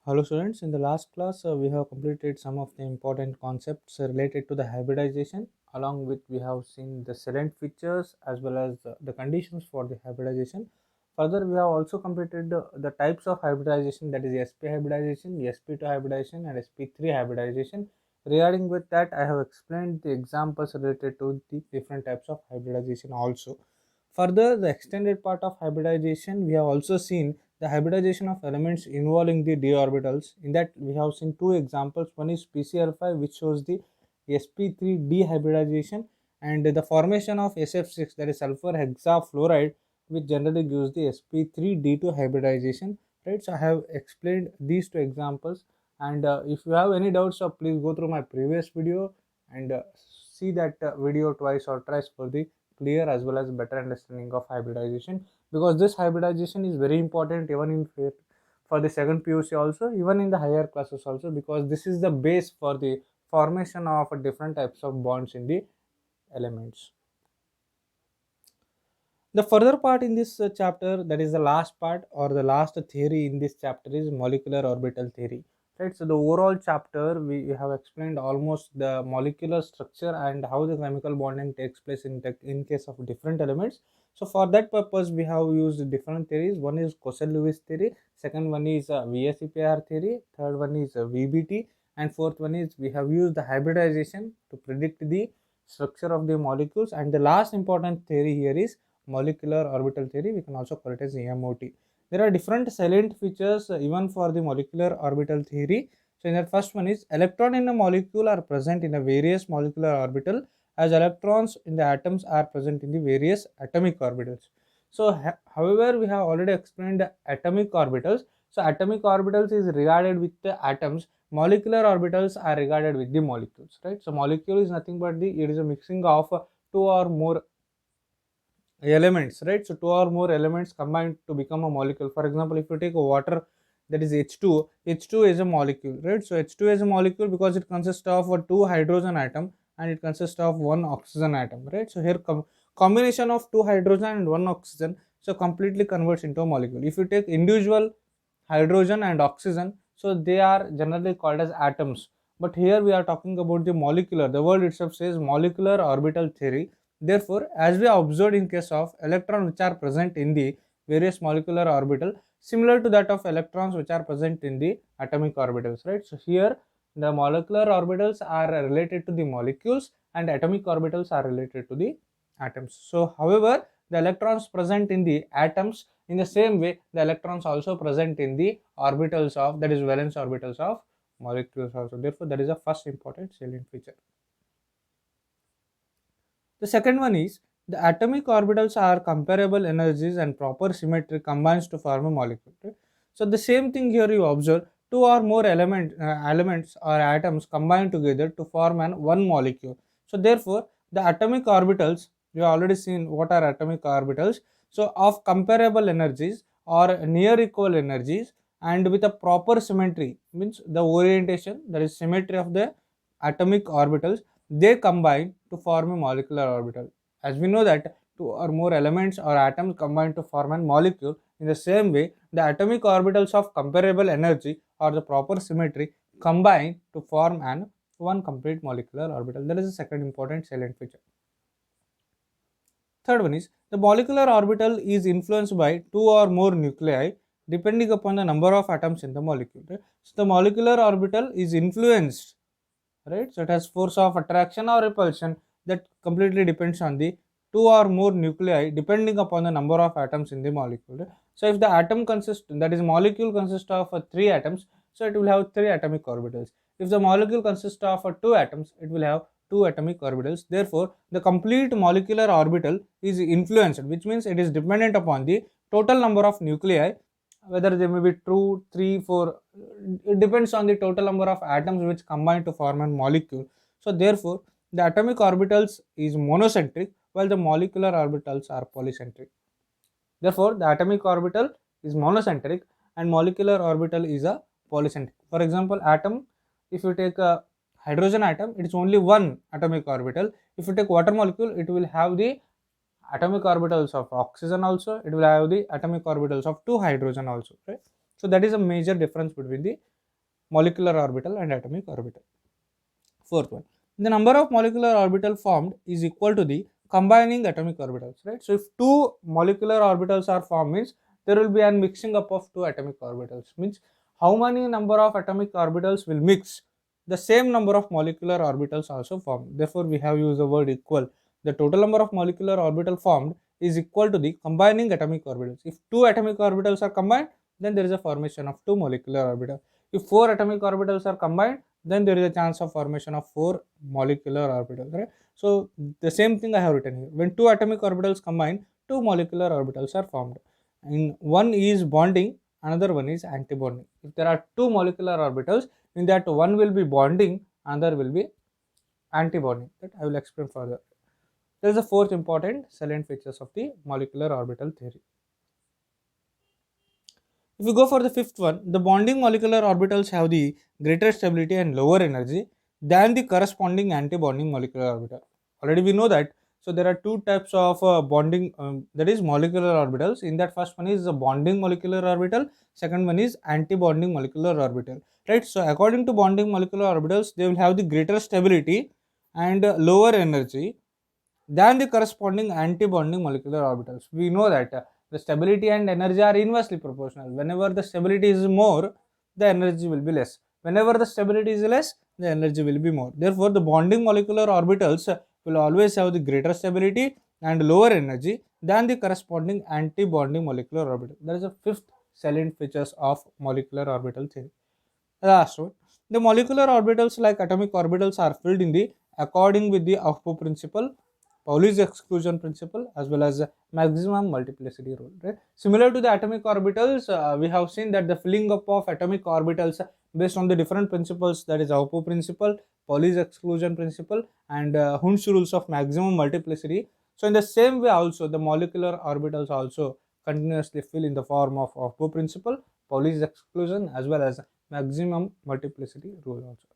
Hello students, in the last class we have completed some of the important concepts related to the hybridization. Along with we have seen the silent features as well as the conditions for the hybridization. Further, we have also completed the types of hybridization, that is sp hybridization, sp2 hybridization and sp3 hybridization. Regarding with that, I have explained the examples related to the different types of hybridization also. Further, the extended part of hybridization, we have also seen the hybridization of elements involving the d orbitals. In that, we have seen two examples. One is PCl5, which shows the sp3 dehybridization, and the formation of SF6, that is sulfur hexafluoride, which generally gives the sp3d2 hybridization. Right. So I have explained these two examples, and if you have any doubts, please go through my previous video and see that video twice or thrice for the clear as well as better understanding of hybridization, because this hybridization is very important even in for the second PUC also, even in the higher classes also, because this is the base for the formation of different types of bonds in the elements. The further part in this chapter, that is the last part or the last theory in this chapter, is molecular orbital theory. Right. So the overall chapter we have explained almost the molecular structure and how the chemical bonding takes place in case of different elements. So for that purpose, we have used different theories. One is Cosell-Lewis theory, second one is VSEPR theory, third one is VBT, and fourth one is we have used the hybridization to predict the structure of the molecules. And the last important theory here is molecular orbital theory. We can also call it as EMOT. There are different salient features even for the molecular orbital theory. So in that, first one is electron in a molecule are present in a various molecular orbital, as electrons in the atoms are present in the various atomic orbitals. So however, we have already explained the atomic orbitals. So atomic orbitals is regarded with the atoms, molecular orbitals are regarded with the molecules, right? So molecule is nothing but it is a mixing of two or more elements, right? So two or more elements combined to become a molecule. For example, if you take a water, that is H2, H2 is a molecule, right? So H2 is a molecule because it consists of a two hydrogen atom and it consists of one oxygen atom, right? So here combination of two hydrogen and one oxygen, so completely converts into a molecule. If you take individual hydrogen and oxygen, so they are generally called as atoms, but here we are talking about the molecular. The word itself says molecular orbital theory. Therefore, as we observed in case of electron which are present in the various molecular orbital, similar to that of electrons which are present in the atomic orbitals, right? So here the molecular orbitals are related to the molecules and atomic orbitals are related to the atoms. So however, the electrons present in the atoms, in the same way the electrons also present in the orbitals of, that is valence orbitals of molecules also. Therefore, that is the first important salient feature. The second one is the atomic orbitals are comparable energies and proper symmetry combines to form a molecule. Right? So the same thing here you observe, two or more elements or atoms combine together to form an one molecule. So therefore the atomic orbitals, we have already seen what are atomic orbitals. So of comparable energies or near equal energies and with a proper symmetry, means the orientation, that is symmetry of the atomic orbitals, they combine to form a molecular orbital. As we know that two or more elements or atoms combine to form a molecule, in the same way the atomic orbitals of comparable energy or the proper symmetry combine to form an one complete molecular orbital. That is the second important salient feature. Third one is the molecular orbital is influenced by two or more nuclei depending upon the number of atoms in the molecule. Right? So the molecular orbital is influenced, right? So it has force of attraction or repulsion that completely depends on the two or more nuclei depending upon the number of atoms in the molecule. Right? So if the atom consists, that is molecule consists of three atoms, so it will have three atomic orbitals. If the molecule consists of two atoms, it will have two atomic orbitals. Therefore, the complete molecular orbital is influenced, which means it is dependent upon the total number of nuclei, whether they may be 2, 3, 4. It depends on the total number of atoms which combine to form a molecule. So therefore the atomic orbitals is monocentric while the molecular orbitals are polycentric. Therefore the atomic orbital is monocentric and molecular orbital is a polycentric. For example, atom, if you take a hydrogen atom, it is only one atomic orbital. If you take water molecule, it will have the atomic orbitals of oxygen also, it will have the atomic orbitals of two hydrogen also, right? So that is a major difference between the molecular orbital and atomic orbital. Fourth one, the number of molecular orbital formed is equal to the combining atomic orbitals, right? So if two molecular orbitals are formed, means there will be a mixing up of two atomic orbitals, means how many number of atomic orbitals will mix, the same number of molecular orbitals also formed. Therefore we have used the word equal. The total number of molecular orbital formed is equal to the combining atomic orbitals. If two atomic orbitals are combined, then there is a formation of two molecular orbitals. If four atomic orbitals are combined, then there is a chance of formation of four molecular orbitals, right? So the same thing I have written here. When two atomic orbitals combine, two molecular orbitals are formed. And one is bonding, another one is antibonding. If there are two molecular orbitals, in that one will be bonding, another will be antibonding. That I will explain further. There is a fourth important salient features of the molecular orbital theory. If you go for the fifth one, the bonding molecular orbitals have the greater stability and lower energy than the corresponding anti-bonding molecular orbital. Already we know that. So there are two types of bonding, that is molecular orbitals. In that, first one is the bonding molecular orbital, second one is anti-bonding molecular orbital. Right. So according to bonding molecular orbitals, they will have the greater stability and lower energy than the corresponding anti-bonding molecular orbitals. We know that the stability and energy are inversely proportional. Whenever the stability is more, the energy will be less. Whenever the stability is less, the energy will be more. Therefore, the bonding molecular orbitals will always have the greater stability and lower energy than the corresponding anti-bonding molecular orbital. That is the fifth salient features of molecular orbital theory. Last one, the molecular orbitals like atomic orbitals are filled in the according with the Aufbau principle, Pauli's exclusion principle, as well as maximum multiplicity rule. Right? Similar to the atomic orbitals, we have seen that the filling up of atomic orbitals based on the different principles, that is Aufbau principle, Pauli's exclusion principle, and Hund's rules of maximum multiplicity. So in the same way also the molecular orbitals also continuously fill in the form of Aufbau principle, Pauli's exclusion, as well as maximum multiplicity rule also.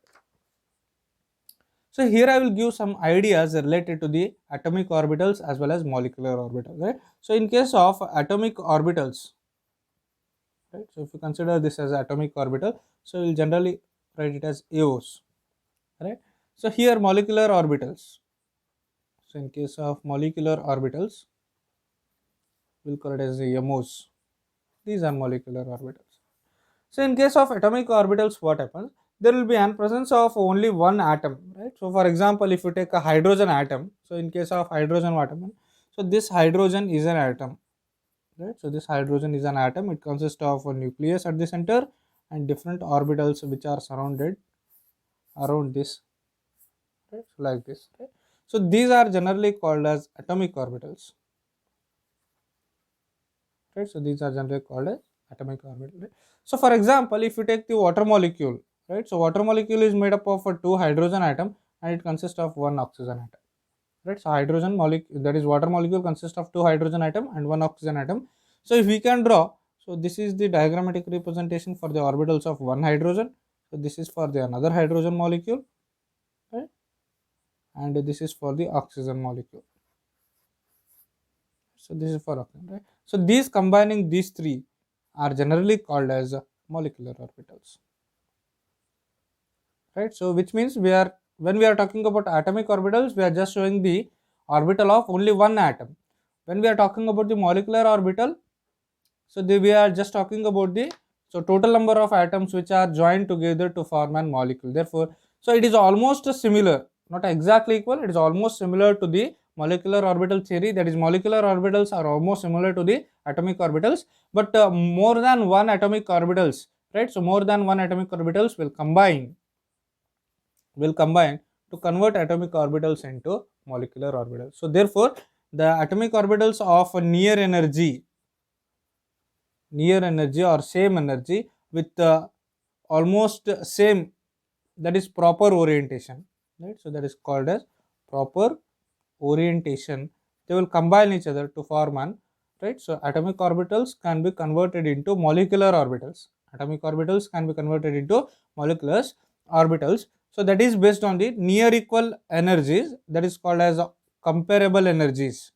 So here I will give some ideas related to the atomic orbitals as well as molecular orbitals, right? So in case of atomic orbitals, right? So if you consider this as atomic orbital, so we'll generally write it as AOs, right? So here molecular orbitals. So in case of molecular orbitals, we'll call it as MOs. These are molecular orbitals. So in case of atomic orbitals, what happens? There will be an presence of only one atom, right? So for example, if you take a hydrogen atom, so in case of hydrogen atom, so this hydrogen is an atom, right? So this hydrogen is an atom. It consists of a nucleus at the center and different orbitals which are surrounded around this, right? So like this, right? So these are generally called as atomic orbitals, right? So these are generally called as atomic orbital, right? So for example, if you take the water molecule, right? So water molecule is made up of two hydrogen atom and it consists of one oxygen atom, right? So hydrogen molecule, that is water molecule, consists of two hydrogen atom and one oxygen atom. So if we can draw, so this is the diagrammatic representation for the orbitals of one hydrogen. So this is for the another hydrogen molecule, right? And this is for the oxygen molecule. So this is for oxygen, right? So these combining these three are generally called as molecular orbitals, right? So which means when we are talking about atomic orbitals, we are just showing the orbital of only one atom. When we are talking about the molecular orbital, so we are just talking about the total number of atoms which are joined together to form an molecule. Therefore, so it is almost similar, not exactly equal, it is almost similar to the molecular orbital theory. That is, molecular orbitals are almost similar to the atomic orbitals, but more than one atomic orbitals, right? So more than one atomic orbitals will combine to convert atomic orbitals into molecular orbitals. So therefore, the atomic orbitals of near energy or same energy with almost same, that is proper orientation, right? So that is called as proper orientation. They will combine each other to form an, right? So atomic orbitals can be converted into molecular orbitals. Atomic orbitals can be converted into molecular orbitals. So that is based on the near equal energies, that is called as comparable energies.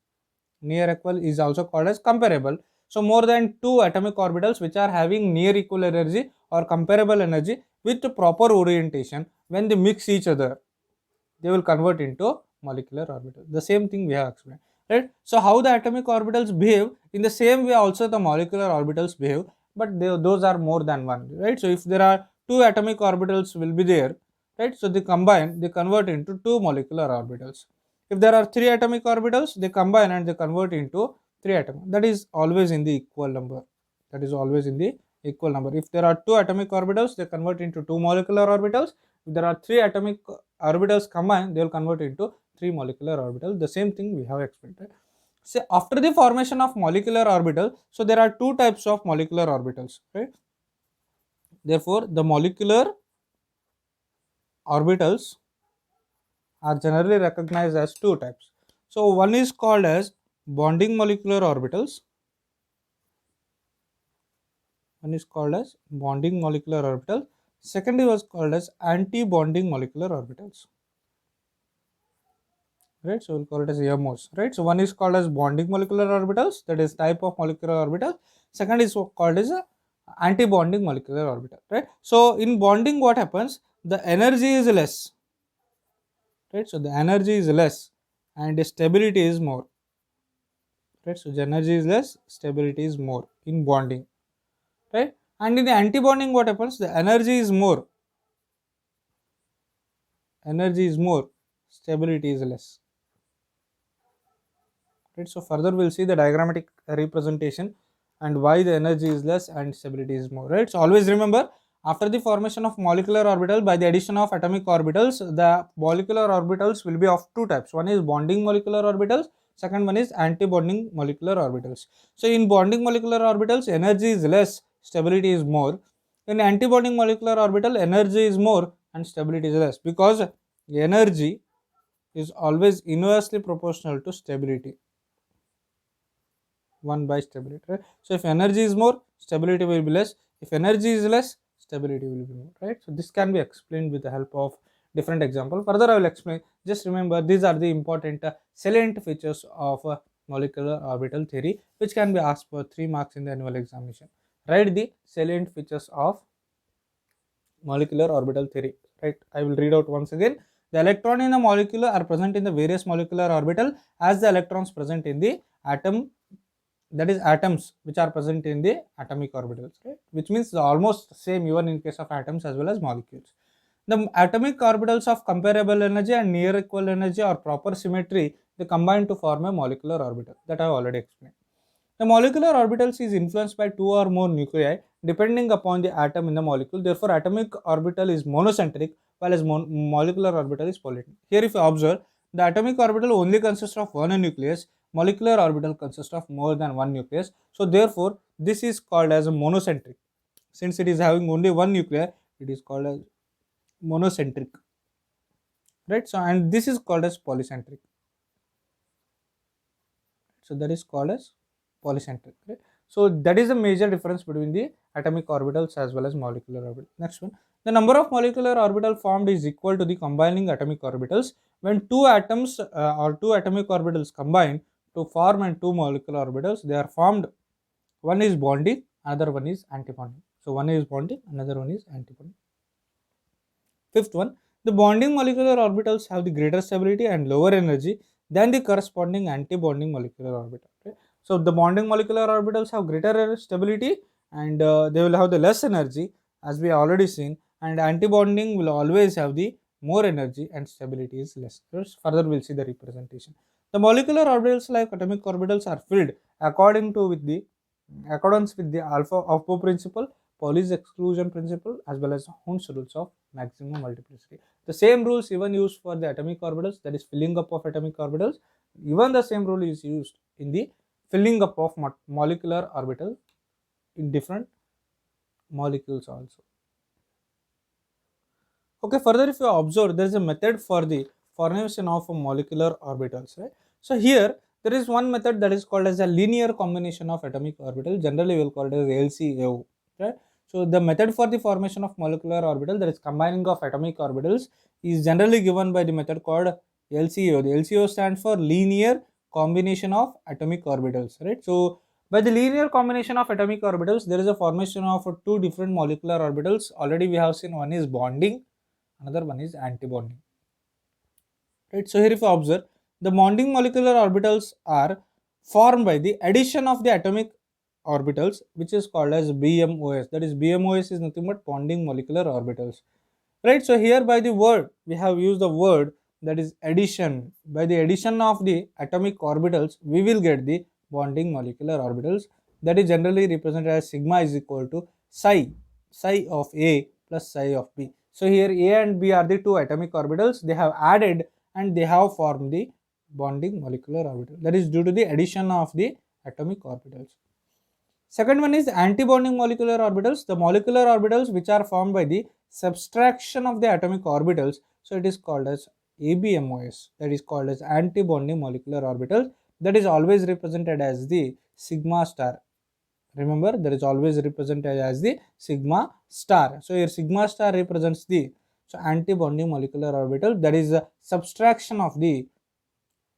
Near equal is also called as comparable. So more than two atomic orbitals which are having near equal energy or comparable energy with proper orientation, when they mix each other, they will convert into molecular orbital. The same thing we have explained, right? So how the atomic orbitals behave, in the same way also the molecular orbitals behave, but those are more than one, right? So if there are two atomic orbitals will be there, right? So they combine, they convert into two molecular orbitals. If there are three atomic orbitals, they combine and they convert into three atomic. That is always in the equal number. That is always in the equal number. If there are two atomic orbitals, they convert into two molecular orbitals. If there are three atomic orbitals combined, they will convert into three molecular orbitals. The same thing we have explained. Right? So after the formation of molecular orbital, so there are two types of molecular orbitals, right? Therefore, the molecular orbitals are generally recognized as two types. So one is called as bonding molecular orbitals. One is called as bonding molecular orbital. Second was called as anti-bonding molecular orbitals. Right, so we'll call it as AMOs, right? So one is called as bonding molecular orbitals, that is type of molecular orbital. Second is called as anti-bonding molecular orbital, right? So in bonding, what happens? The energy is less, right? So the energy is less and the stability is more, right? So the energy is less, stability is more in bonding, right? And in the anti-bonding, what happens? The energy is more, stability is less. Right, so further we'll see the diagrammatic representation and why the energy is less and stability is more, right? So always remember, after the formation of molecular orbital by the addition of atomic orbitals, the molecular orbitals will be of two types. One is bonding molecular orbitals, second one is anti-bonding molecular orbitals. So in bonding molecular orbitals, energy is less, stability is more. In anti-bonding molecular orbital, energy is more and stability is less, because energy is always inversely proportional to stability. 1 by stability, right? So if energy is more, stability will be less. If energy is less, stability will be more, right? So this can be explained with the help of different example. Further I will explain. Just remember, these are the important salient features of molecular orbital theory, which can be asked for 3 marks in the annual examination. Write the salient features of molecular orbital theory, right? I will read out once again. The electron in the molecule are present in the various molecular orbital as the electrons present in the atom, that is atoms which are present in the atomic orbitals, right? Which means almost same even in case of atoms as well as molecules. The atomic orbitals of comparable energy and near equal energy or proper symmetry, they combine to form a molecular orbital, that I have already explained. The molecular orbitals is influenced by two or more nuclei depending upon the atom in the molecule. Therefore, atomic orbital is monocentric, while as molecular orbital is polycentric. Here if you observe, the atomic orbital only consists of one nucleus, molecular orbital consists of more than one nucleus. So therefore, this is called as a monocentric. Since it is having only one nucleus, it is called as monocentric, right? So and this is called as polycentric. So that is called as polycentric, right? So that is the major difference between the atomic orbitals as well as molecular orbitals. Next one, the number of molecular orbital formed is equal to the combining atomic orbitals. When two atoms or two atomic orbitals combine to form and two molecular orbitals, they are formed. One is bonding, another one is antibonding. So one is bonding, another one is antibonding. Fifth one, the bonding molecular orbitals have the greater stability and lower energy than the corresponding anti-bonding molecular orbital. Okay? So the bonding molecular orbitals have greater stability and they will have the less energy, as we already seen, and anti-bonding will always have the more energy and stability is less. Further we'll see the representation. The molecular orbitals like atomic orbitals are filled according to with the accordance with the alpha Aufbau principle, Pauli's exclusion principle, as well as Hund's rules of maximum multiplicity. The same rules even used for the atomic orbitals, that is filling up of atomic orbitals. Even the same rule is used in the filling up of molecular orbital in different molecules also. Okay, further if you observe, there is a method for the formation of molecular orbitals, right? So here there is one method that is called as a linear combination of atomic orbital. Generally we will call it as LCO, right? So the method for the formation of molecular orbital, that is combining of atomic orbitals, is generally given by the method called LCO. The LCO stands for linear combination of atomic orbitals, right? So By the linear combination of atomic orbitals, there is a formation of two different molecular orbitals. Already we have seen one is bonding, another one is anti-bonding. Right. So here if you observe, the bonding molecular orbitals are formed by the addition of the atomic orbitals, which is called as BMOS. That is, BMOS is nothing but bonding molecular orbitals. Right. So here by the word, we have used the word that is addition. By the addition of the atomic orbitals, we will get the bonding molecular orbitals, that is generally represented as sigma is equal to psi of A plus psi of B. So here A and B are the two atomic orbitals. They have added and they have formed the bonding molecular orbital. That is due to the addition of the atomic orbitals. Second one is anti-bonding molecular orbitals. The molecular orbitals which are formed by the subtraction of the atomic orbitals. So it is called as ABMOS. That is called as anti-bonding molecular orbitals. That is always represented as the sigma star. Remember, that is always represented as the sigma star. So here sigma star represents the anti-bonding molecular orbital. That is a subtraction of the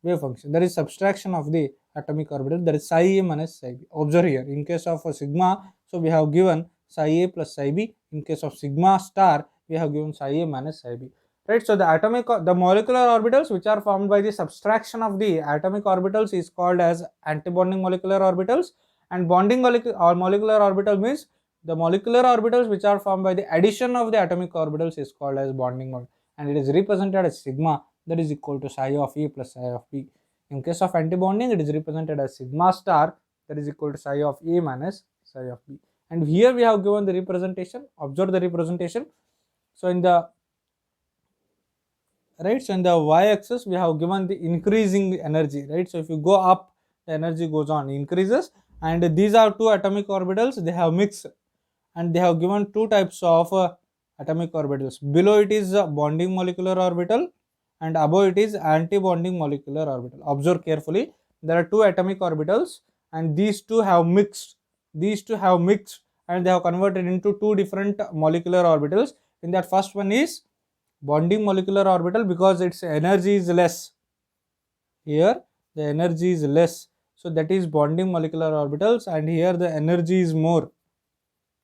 wave function. That is subtraction of the atomic orbital. That is psi a minus psi b. Observe here, in case of a sigma, so we have given psi a plus psi b. In case of sigma star, we have given psi a minus psi b. Right. So the molecular orbitals which are formed by the subtraction of the atomic orbitals is called as antibonding molecular orbitals, and bonding molecular orbital means the molecular orbitals which are formed by the addition of the atomic orbitals is called as bonding mode, and it is represented as sigma, that is equal to psi of A plus psi of B. In case of antibonding, it is represented as sigma star, that is equal to psi of A minus psi of B. And here we have given the representation. Observe the representation. So in the y-axis we have given the increasing energy, right? So if you go up, the energy goes on, increases, and these are two atomic orbitals. They have mixed, and they have given two types of atomic orbitals. Below it is a bonding molecular orbital, and above it is anti-bonding molecular orbital. Observe carefully. There are two atomic orbitals, and these two have mixed. And they have converted into two different molecular orbitals. In that, first one is bonding molecular orbital because its energy is less. Here the energy is less, so that is bonding molecular orbitals, and here the energy is more.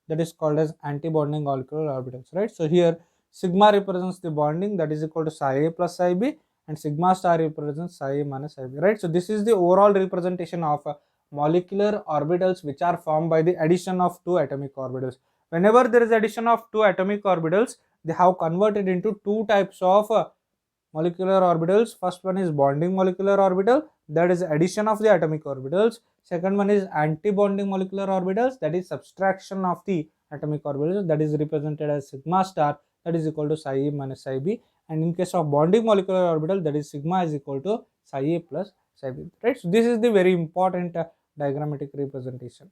That is called as anti-bonding molecular orbitals, right? So here sigma represents the bonding, that is equal to psi a plus psi b, and sigma star represents psi a minus psi b, right? So this is the overall representation of molecular orbitals which are formed by the addition of two atomic orbitals. Whenever there is addition of two atomic orbitals, they have converted into two types of molecular orbitals. First one is bonding molecular orbital, that is addition of the atomic orbitals. Second one is anti-bonding molecular orbitals, that is subtraction of the atomic orbitals, that is represented as sigma star, that is equal to psi a minus psi b. And in case of bonding molecular orbital, that is sigma is equal to psi a plus psi b, right? So this is the very important diagrammatic representation.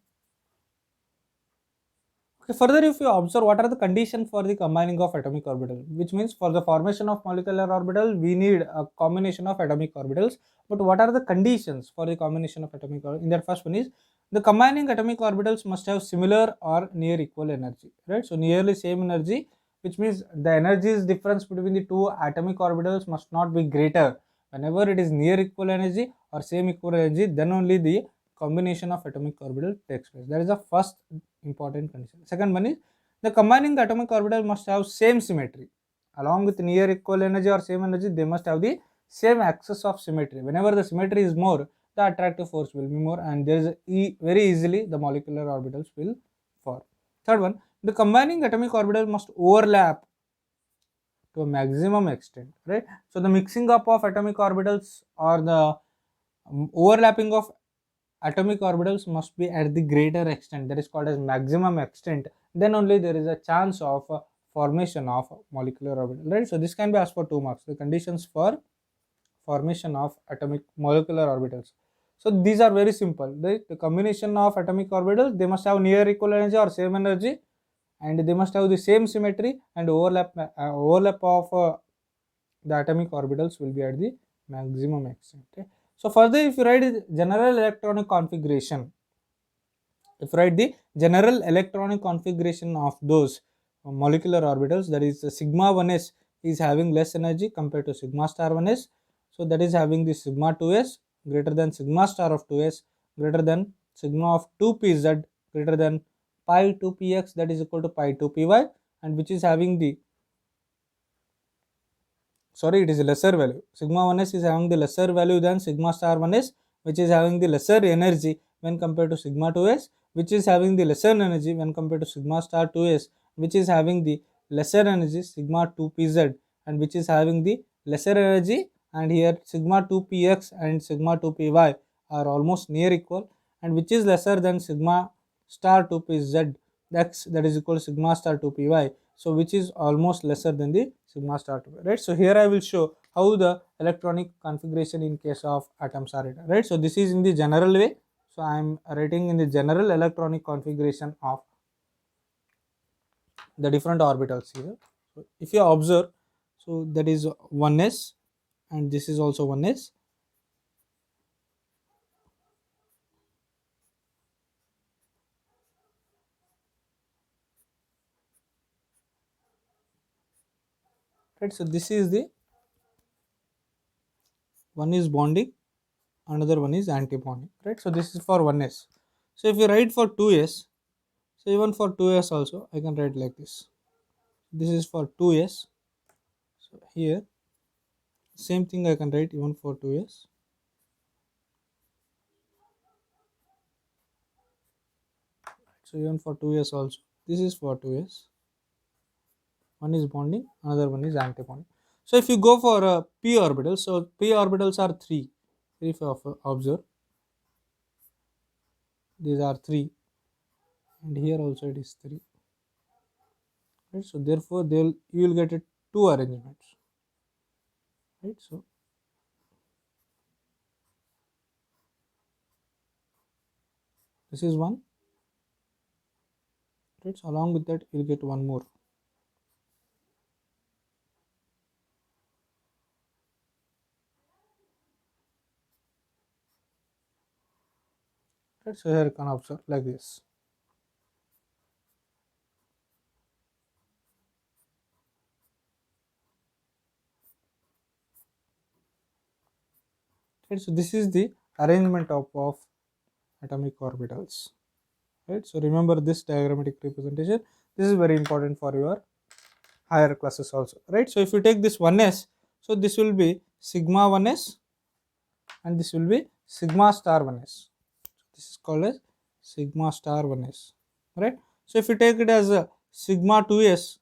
Okay, further, if you observe, what are the conditions for the combining of atomic orbital, which means for the formation of molecular orbital, we need a combination of atomic orbitals. But what are the conditions for the combination of atomic orbitals? In that, first one is the combining atomic orbitals must have similar or near equal energy, right? So nearly same energy, which means the energy difference between the two atomic orbitals must not be greater. Whenever it is near equal energy or same equal energy, then only the combination of atomic orbital takes place. That is the first important condition. Second one is the combining the atomic orbital must have same symmetry. Along with near equal energy or same energy, they must have the same axis of symmetry. Whenever the symmetry is more, the attractive force will be more, and there is very easily the molecular orbitals will form. Third one, the combining atomic orbital must overlap to a maximum extent, right? So the mixing up of atomic orbitals or the overlapping of atomic orbitals must be at the greater extent, that is called as maximum extent. Then only there is a chance of formation of molecular orbital, right? So this can be asked for 2 marks, the conditions for formation of atomic molecular orbitals. So these are very simple, right? The combination of atomic orbitals, they must have near equal energy or same energy, and they must have the same symmetry, and overlap of the atomic orbitals will be at the maximum extent. Okay? So further, if you write general electronic configuration, of those molecular orbitals, that is sigma 1s is having less energy compared to sigma star 1s, so that is having the sigma 2s greater than sigma star of 2s greater than sigma of 2pz greater than pi 2px, that is equal to pi 2py, and which is having the, sorry, it is a lesser value. Sigma 1s is having the lesser value than sigma star 1s, which is having the lesser energy when compared to sigma 2s, which is having the lesser energy when compared to sigma star 2s, which is having the lesser energy sigma 2pz, and which is having the lesser energy, and here sigma 2px and sigma 2py are almost near equal, and which is lesser than sigma star 2pz x, that is equal to sigma star 2py, so which is almost lesser than the sigma star 2, right? So here I will show how the electronic configuration in case of atoms are written, right? So this is in the general way, so I am writing in the general electronic configuration of the different orbitals here. So if you observe, so that is 1s, and this is also 1s. Right, so this is the one is bonding, another one is anti-bonding, right? So this is for 1s. So if you write for 2s, so even for 2s also I can write like this. This is for 2s. So here same thing I can write even for 2s. So even for 2s also, this is for 2s. One is bonding, another one is anti-bonding. So if you go for a p orbital, so p orbitals are 3. If you observe, these are 3, and here also it is 3. Right? So therefore you will get it 2 arrangements. Right? So this is one. Right? So along with that you will get one more. Right? So here you can observe like this. Right? So this is the arrangement of atomic orbitals. Right? So remember this diagrammatic representation. This is very important for your higher classes also. Right? So if you take this 1s, so this will be sigma 1s, and this will be sigma star 1s. This is called as sigma star 1s. Right? So if you take it as a sigma 2s,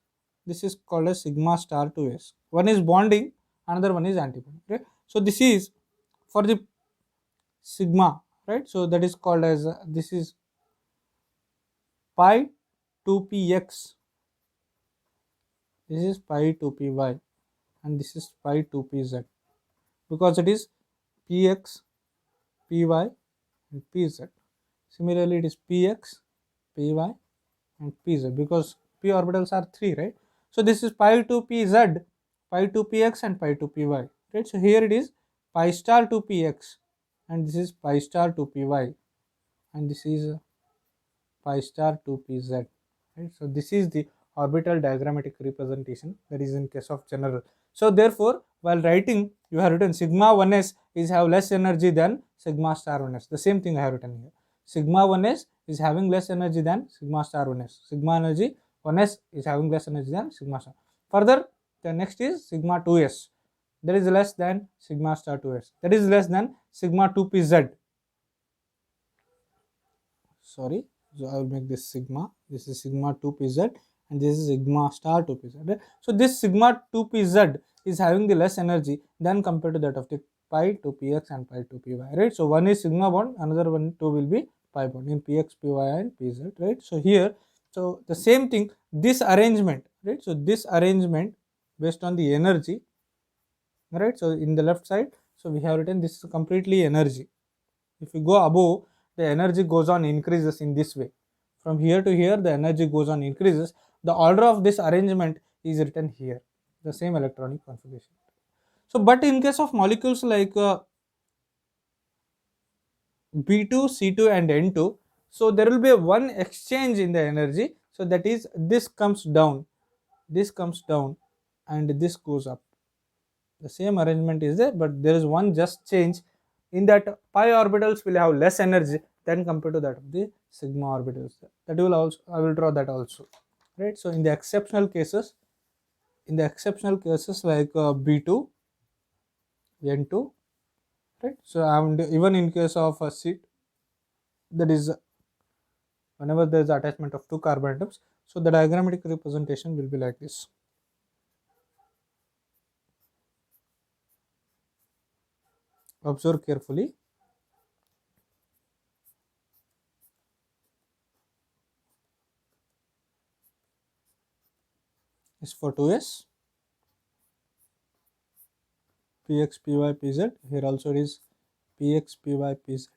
this is called as sigma star 2s. One is bonding, another one is antibonding. Right? So this is for the sigma, right? So that is called as this is pi 2px, this is pi 2py, and this is pi 2pz, because it is px, py, and pz. Similarly, it is px, py, and pz, because p orbitals are 3, right? So this is pi 2pz, pi 2px, and pi 2py, right? So here it is pi star 2px, and this is pi star 2py, and this is pi star 2pz, right? So this is the orbital diagrammatic representation, that is in case of general. So therefore while writing you have written sigma 1s is have less energy than sigma star 1s. The same thing I have written here. Sigma 1s is having less energy than sigma star 1s. Sigma energy 1s is having less energy than sigma star. Further, the next is sigma 2s, that is less than sigma star 2s, that is less than sigma 2pz. Sorry, so I will make this sigma, this is sigma 2pz, and this is sigma star 2pz, right? So this sigma 2pz is having the less energy than compared to that of the pi 2px and pi 2py, right? So one is sigma bond, another one 2 will be pi bond in px, py, and pz, right? So here, so the same thing, this arrangement, right? So this arrangement based on the energy, right? So in the left side, so we have written this is completely energy. If you go above, the energy goes on increases in this way. From here to here, the energy goes on increases. The order of this arrangement is written here, the same electronic configuration. So, but in case of molecules like B2, C2, and N2, so there will be one exchange in the energy. So that is this comes down, and this goes up. The same arrangement is there, but there is one just change in that pi orbitals will have less energy 10 compared to that of the sigma orbitals. That will also, I will draw that also, right? So in the exceptional cases like B2, N2, right? So and even in case of a seat, that is whenever there is attachment of two carbon atoms, so the diagrammatic representation will be like this. Observe carefully. Is for 2s, px, py, pz. Here also it is px, py, pz.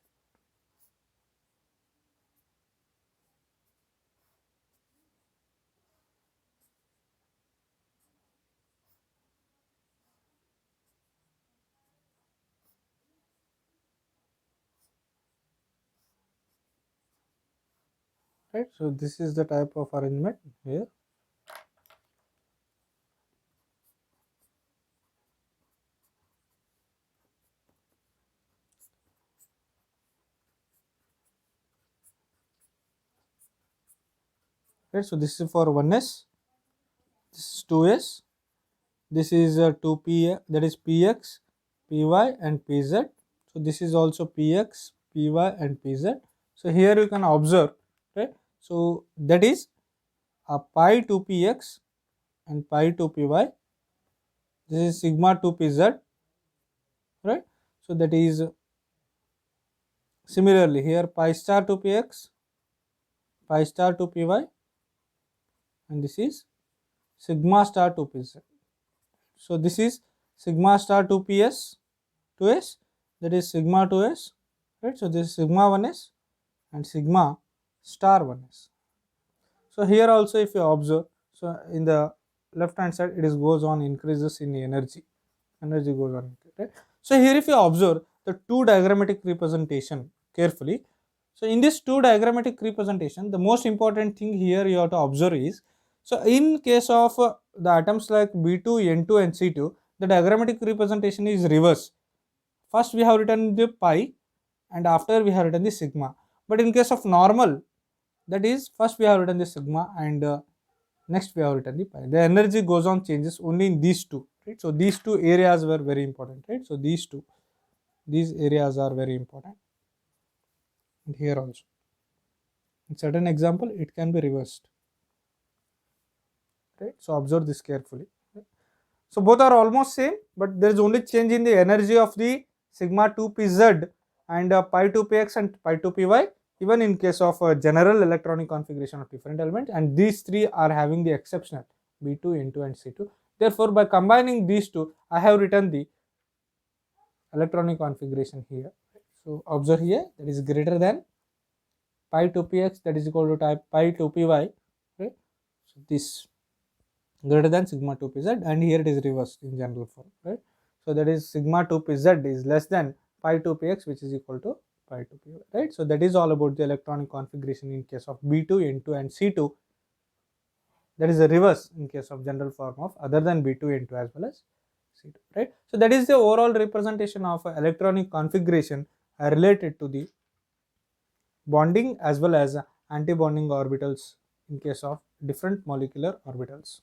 Right, so this is the type of arrangement here. Right, so this is for 1s, this is 2s, this is 2p, that is px, py and pz. So this is also px, py and pz. So here you can observe, right? So that is a pi 2px and pi 2py. This is sigma 2pz, right? So that is similarly here pi star 2px, pi star 2py, and this is sigma star 2pz. So this is sigma star 2ps, 2s, that is sigma 2s, right? So this is sigma 1s and sigma star 1s. So here also if you observe, so in the left hand side it is goes on increases in energy goes on, right? So here if you observe the two diagrammatic representation carefully, so in this two diagrammatic representation, the most important thing here you have to observe is, so in case of the atoms like B2, N2 and C2, the diagrammatic representation is reverse. First we have written the pi and after we have written the sigma. But in case of normal, that is first we have written the sigma and next we have written the pi. The energy goes on changes only in these two, right? So these two areas were very important, right? So these areas are very important. And here also, in certain example, it can be reversed, right? So observe this carefully. Right? So both are almost same, but there is only change in the energy of the sigma 2pz and pi 2px and pi 2py, even in case of general electronic configuration of different elements, and these three are having the exceptional B2, N2 and C2. Therefore, by combining these two, I have written the electronic configuration here. So observe here, that is greater than pi 2px, that is equal to type pi 2py, right? So this greater than sigma 2pz, and here it is reversed in general form, right? So that is sigma 2pz is less than pi 2px, which is equal to pi 2py, right? So that is all about the electronic configuration in case of B2, N2 and C2. That is the reverse in case of general form of other than B2, N2 as well as C2, right? So that is the overall representation of electronic configuration related to the bonding as well as anti-bonding orbitals in case of different molecular orbitals.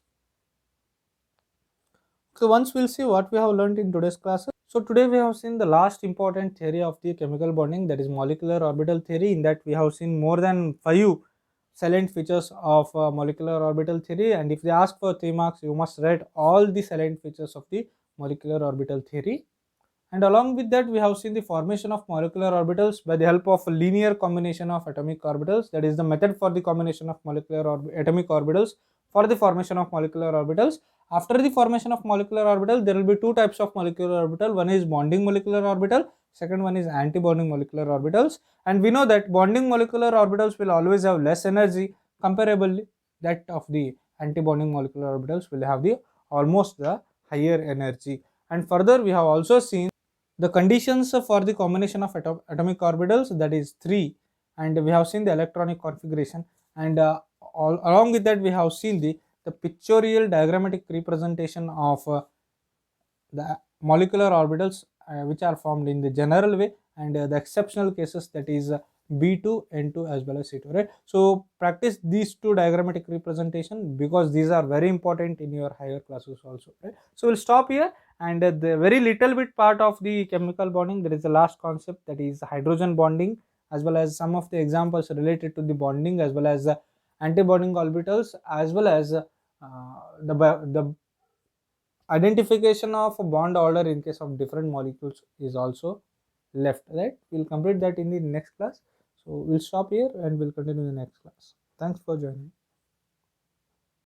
So once we'll see what we have learned in today's class. So today we have seen the last important theory of the chemical bonding, that is molecular orbital theory. In that we have seen more than 5 salient features of molecular orbital theory, and if they ask for 3 marks, you must write all the salient features of the molecular orbital theory. And along with that, we have seen the formation of molecular orbitals by the help of a linear combination of atomic orbitals. That is the method for the combination of atomic orbitals for the formation of molecular orbitals. After the formation of molecular orbital, there will be two types of molecular orbital. One is bonding molecular orbital, second one is anti-bonding molecular orbitals. And we know that bonding molecular orbitals will always have less energy, comparably that of the anti-bonding molecular orbitals will have the almost the higher energy. And further, we have also seen the conditions for the combination of atomic orbitals, that is 3, and we have seen the electronic configuration, and along with that we have seen the pictorial diagrammatic representation of the molecular orbitals which are formed in the general way, and the exceptional cases, that is B2, N2 as well as C2, right? So practice these two diagrammatic representation because these are very important in your higher classes also, right? So we'll stop here, and the very little bit part of the chemical bonding, there is the last concept, that is hydrogen bonding, as well as some of the examples related to the bonding, as well as antibonding orbitals, as well as the identification of a bond order in case of different molecules is also left, right? We'll complete that in the next class. So we'll stop here and we'll continue in the next class. Thanks for joining.